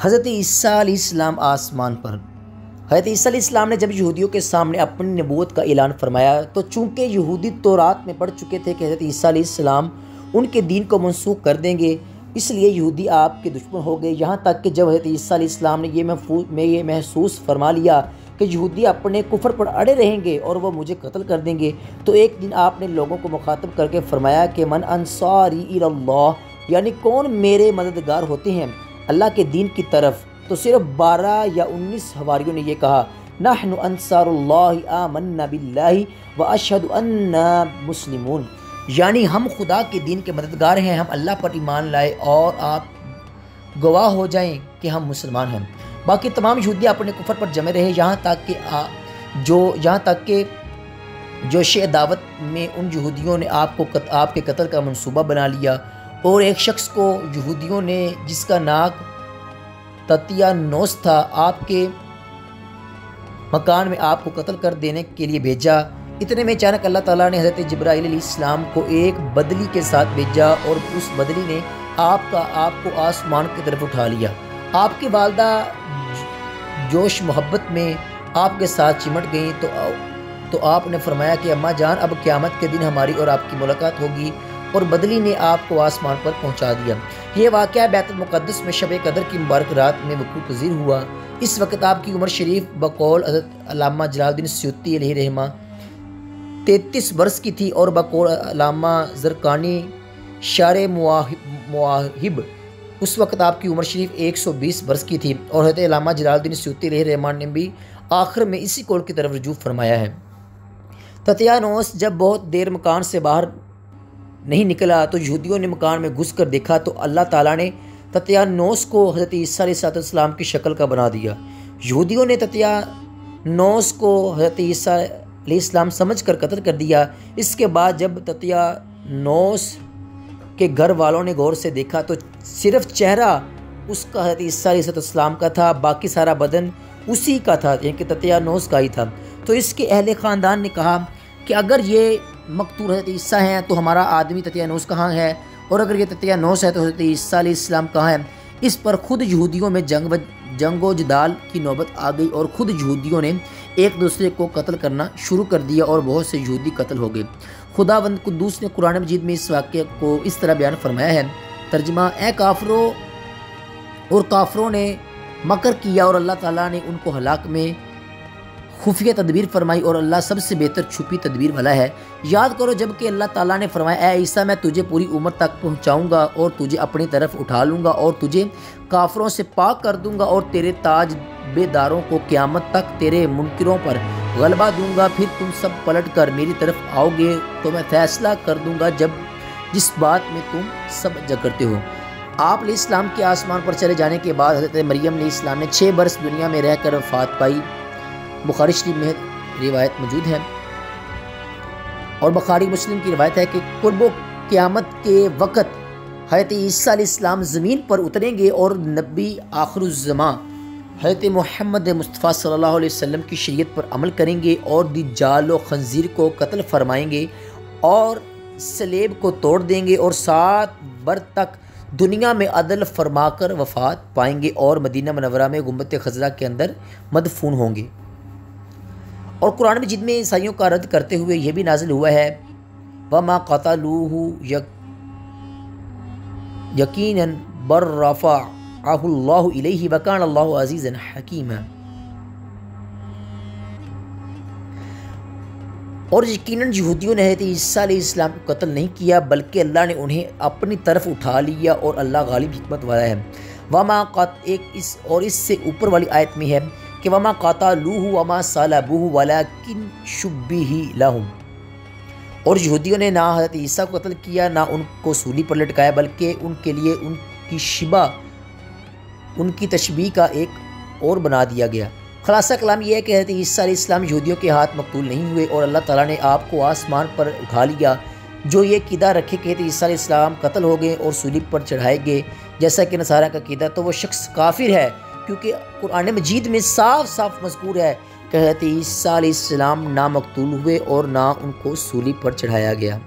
حضرت عیسیٰ علیہ السلام آسمان پر۔ حضرت عیسیٰ علیہ السلام نے جب یہودیوں کے سامنے اپنی نبوت کا اعلان فرمایا تو چونکہ یہودی تورات میں پڑھ چکے تھے کہ حضرت عیسیٰ علیہ السلام ان کے دین کو منسوخ کر دیں گے، اس لیے یہودی آپ کے دشمن ہو گئے، یہاں تک کہ جب حضرت عیسیٰ علیہ السلام نے یہ محسوس فرما لیا کہ یہودی اپنے کفر پر اڑے رہیں گے اور وہ مجھے قتل کر دیں گے، تو ایک دن آپ نے لوگوں کو مخاطب کر کے فرمایا کہ من انصاری الی اللہ، یعنی کون میرے مددگار ہوتے ہیں اللہ کے دین کی طرف؟ تو صرف 12 یا 19 حواریوں نے یہ کہا، نحن انصار اللہ آمنا باللہ واشہد اننا مسلمون، یعنی ہم خدا کے دین کے مددگار ہیں، ہم اللہ پر ایمان لائے اور آپ گواہ ہو جائیں کہ ہم مسلمان ہیں۔ باقی تمام یہودی اپنے کفر پر جمے رہے، یہاں تک کہ جوش دعوت میں ان یہودیوں نے آپ کے قتل کا منصوبہ بنا لیا، اور ایک شخص کو یہودیوں نے جس کا نام تتیانوس تھا آپ کے مکان میں آپ کو قتل کر دینے کے لیے بھیجا۔ اتنے میں اچانک اللہ تعالیٰ نے حضرت جبرائیل علیہ السلام کو ایک بدلی کے ساتھ بھیجا اور اس بدلی نے آپ کو آسمان کی طرف اٹھا لیا۔ آپ کی والدہ جوش محبت میں آپ کے ساتھ چمٹ گئیں تو آپ نے فرمایا کہ اماں جان، اب قیامت کے دن ہماری اور آپ کی ملاقات ہوگی، اور بدلی نے آپ کو آسمان پر پہنچا دیا۔ یہ واقعہ بیت المقدس میں شب قدر کی مبارک رات میں وقوع پذیر ہوا۔ اس وقت آپ کی عمر شریف بقول حضرت علامہ جلال الدین سیوطی علیہ رحمہ 33 برس کی تھی، اور بقول علامہ زرقانی شارح مواہب اس وقت آپ کی عمر شریف 120 برس کی تھی، اور حضرت علامہ جلال الدین سیوطی علیہ رحمہ نے بھی آخر میں اسی قول کی طرف رجوع فرمایا ہے۔ تتیانوس جب بہت دیر مکان سے باہر نہیں نکلا تو یہودیوں نے مکان میں گھس کر دیکھا تو اللہ تعالیٰ نے تتیانوس کو حضرت عیسیٰ علیہ السلام کی شکل کا بنا دیا۔ یہودیوں نے تتیانوس کو حضرت عیسیٰ علیہ السلام سمجھ کر قتل کر دیا۔ اس کے بعد جب تتیانوس کے گھر والوں نے غور سے دیکھا تو صرف چہرہ اس کا حضرت عیسیٰ علیہ السلام کا تھا، باقی سارا بدن اسی کا تھا، یعنی کہ تتیانوس کا ہی تھا۔ تو اس کے اہل خاندان نے کہا کہ اگر یہ مقتول حضرت عیسیٰ ہیں تو ہمارا آدمی تتیانوس کہاں ہے، اور اگر یہ تتیانوس ہے تو حضرت عیسیٰ علیہ السلام کہاں ہے؟ اس پر خود یہودیوں میں جنگ و جدال کی نوبت آ گئی، اور خود یہودیوں نے ایک دوسرے کو قتل کرنا شروع کر دیا، اور بہت سے یہودی قتل ہو گئے۔ خداوند قدوس نے قرآن مجید میں اس واقعے کو اس طرح بیان فرمایا ہے، ترجمہ: اے کافروں، اور کافروں نے مکر کیا اور اللہ تعالیٰ نے ان کو ہلاک میں خفیہ تدبیر فرمائی، اور اللہ سب سے بہتر چھپی تدبیر والا ہے۔ یاد کرو جب کہ اللہ تعالیٰ نے فرمایا، اے عیسیٰ، میں تجھے پوری عمر تک پہنچاؤں گا اور تجھے اپنی طرف اٹھا لوں گا اور تجھے کافروں سے پاک کر دوں گا، اور تیرے تاج بے داروں کو قیامت تک تیرے منکروں پر غلبہ دوں گا، پھر تم سب پلٹ کر میری طرف آؤ گے تو میں فیصلہ کر دوں گا جس بات میں تم سب کرتے ہو۔ آپ علیہ السلام کے آسمان پر چلے جانے کے بعد حضرت مریم علیہ السلام نے 6 برس دنیا میں رہ کر وفات پائی۔ بخاری شریف میں روایت موجود ہے، اور بخاری مسلم کی روایت ہے کہ قرب و قیامت کے وقت حضرت عیسیٰ علیہ السلام زمین پر اتریں گے اور نبی آخر الزمان حضرت محمد مصطفیٰ صلی اللہ علیہ وسلم کی شریعت پر عمل کریں گے، اور دجال و خنزیر کو قتل فرمائیں گے اور صلیب کو توڑ دیں گے، اور 7 برس تک دنیا میں عدل فرما کر وفات پائیں گے، اور مدینہ منورہ میں گنبد خضرا کے اندر مدفون ہوں گے۔ اور قرآن مجید میں عیسائیوں کا رد کرتے ہوئے یہ بھی نازل ہوا ہے، وَمَا قَتَلُوهُ يَقِينًا بَلْ رَفَعَهُ اللَّهُ إِلَيْهِ وَكَانَ اللَّهُ عَزِيزًا حَكِيمًا۔ اور یقیناً یہودیوں نے حضرت عیسیٰ علیہ السلام کو قتل نہیں کیا، بلکہ اللہ نے انہیں اپنی طرف اٹھا لیا، اور اللہ غالب حکمت والا ہے۔ اور اس سے اوپر والی آیت میں ہے کہ وَمَا قَتَلُوهُ وَمَا صَلَبُوهُ وَلَكِنْ شُبِّهَ لَهُمْ، اور یہودیوں نے نہ حضرت عیسیٰ کو قتل کیا نہ ان کو سولی پر لٹکایا، بلکہ ان کے لیے ان کی تشبیہ کا ایک اور بنا دیا گیا۔ خلاصہ کلام یہ ہے کہ حضرت عیسیٰ علیہ السلام یہودیوں کے ہاتھ مقتول نہیں ہوئے، اور اللہ تعالیٰ نے آپ کو آسمان پر اٹھا لیا۔ جو یہ عقیدہ رکھے کہ حضرت عیسیٰ علیہ السلام قتل ہو گئے اور صلیب پر چڑھائے گئے جیسا کہ نصارہ کا عقیدہ، تو وہ شخص کافر ہے، کیونکہ قرآن مجید میں صاف صاف مذکور ہے کہ حضرت عیسیٰ علیہ السلام نہ مقتول ہوئے اور نہ ان کو صلیب پر چڑھایا گیا۔